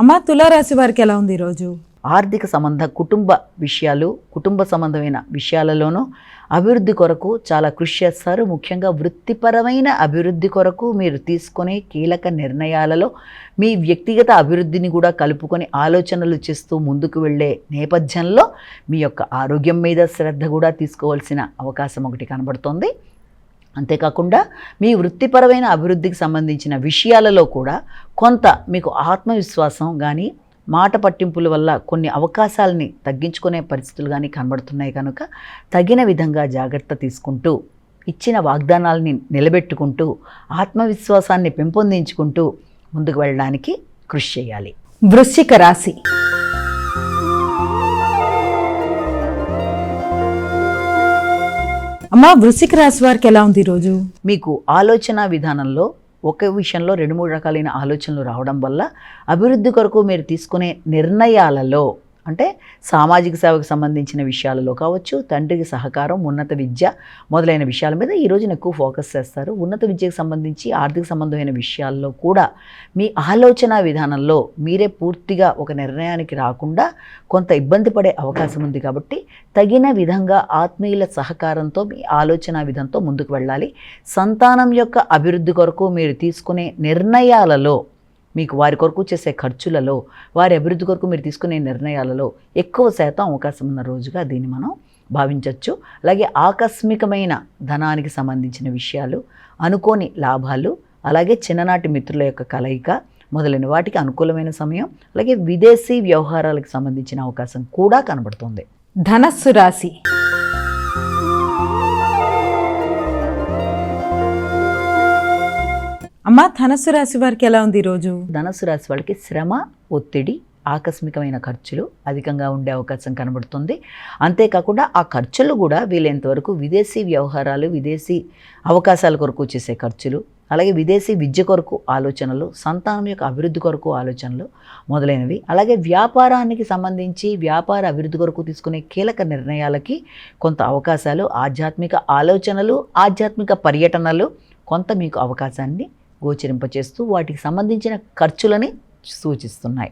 అమ్మ, తులారాశి వారికి ఎలా ఉంది ఈరోజు? ఆర్థిక సంబంధ కుటుంబ సంబంధమైన విషయాలలోనూ అభివృద్ధి కొరకు చాలా కృషి చేస్తారు. ముఖ్యంగా వృత్తిపరమైన అభివృద్ధి కొరకు మీరు తీసుకునే కీలక నిర్ణయాలలో మీ వ్యక్తిగత అభివృద్ధిని కూడా కలుపుకొని ఆలోచనలు చేస్తూ ముందుకు వెళ్ళే నేపథ్యంలో మీ యొక్క ఆరోగ్యం మీద శ్రద్ధ కూడా తీసుకోవాల్సిన అవకాశం ఒకటి కనబడుతోంది. అంతేకాకుండా మీ వృత్తిపరమైన అభివృద్ధికి సంబంధించిన విషయాలలో కూడా కొంత మీకు ఆత్మవిశ్వాసం కానీ మాట పట్టింపుల వల్ల కొన్ని అవకాశాలని తగ్గించుకునే పరిస్థితులు కానీ కనబడుతున్నాయి కనుక తగిన విధంగా జాగ్రత్త తీసుకుంటూ ఇచ్చిన వాగ్దానాలని నిలబెట్టుకుంటూ ఆత్మవిశ్వాసాన్ని పెంపొందించుకుంటూ ముందుకు వెళ్ళడానికి కృషి చేయాలి. వృశ్చిక రాశి. అమ్మ, వృశ్చిక రాశి వారికి ఎలా ఉంది ఈరోజు? మీకు ఆలోచన విధానంలో ఒక విషయంలో 2-3 రకాలైన ఆలోచనలు రావడం వల్ల అభివృద్ధి కొరకు మీరు తీసుకునే నిర్ణయాలలో అంటే సామాజిక సేవకు సంబంధించిన విషయాలలో కావచ్చు, తండ్రికి సహకారం, ఉన్నత విద్య మొదలైన విషయాల మీద ఈ రోజున ఎక్కువ ఫోకస్ చేస్తారు. ఉన్నత విద్యకు సంబంధించి ఆర్థిక సంబంధమైన విషయాల్లో కూడా మీ ఆలోచన విధానంలో మీరే పూర్తిగా ఒక నిర్ణయానికి రాకుండా కొంత ఇబ్బంది పడే అవకాశం ఉంది. కాబట్టి తగిన విధంగా ఆత్మీయుల సహకారంతో మీ ఆలోచన విధంతో ముందుకు వెళ్ళాలి. సంతానం యొక్క అభివృద్ధి కొరకు మీరు తీసుకునే నిర్ణయాలలో మీకు వారి కొరకు చేసే ఖర్చులలో, వారి అభివృద్ధి కొరకు మీరు తీసుకునే నిర్ణయాలలో ఎక్కువ శాతం అవకాశం ఉన్న రోజుగా దీన్ని మనం భావించవచ్చు. అలాగే ఆకస్మికమైన ధనానికి సంబంధించిన విషయాలు, అనుకోని లాభాలు, అలాగే చిన్ననాటి మిత్రుల యొక్క కలయిక మొదలైన వాటికి అనుకూలమైన సమయం. అలాగే విదేశీ వ్యవహారాలకు సంబంధించిన అవకాశం కూడా కనబడుతుంది. ధనస్సు రాశి. అమ్మ, ధనస్సు రాశి వారికి ఎలా ఉంది ఈరోజు? ధనస్సు రాశి వాళ్ళకి శ్రమ, ఒత్తిడి, ఆకస్మికమైన ఖర్చులు అధికంగా ఉండే అవకాశం కనబడుతుంది. అంతేకాకుండా ఆ ఖర్చులు కూడా వీలైనంతవరకు విదేశీ వ్యవహారాలు, విదేశీ అవకాశాల కొరకు చేసే ఖర్చులు, అలాగే విదేశీ విద్య కొరకు ఆలోచనలు, సంతానం యొక్క అభివృద్ధి కొరకు ఆలోచనలు మొదలైనవి, అలాగే వ్యాపారానికి సంబంధించి వ్యాపార అభివృద్ధి కొరకు తీసుకునే కీలక నిర్ణయాలకి కొంత అవకాశాలు, ఆధ్యాత్మిక ఆలోచనలు, ఆధ్యాత్మిక పర్యటనలు కొంత మీకు అవకాశాన్ని గోచరింపచేస్తూ వాటికి సంబంధించిన ఖర్చులని సూచిస్తున్నాయి.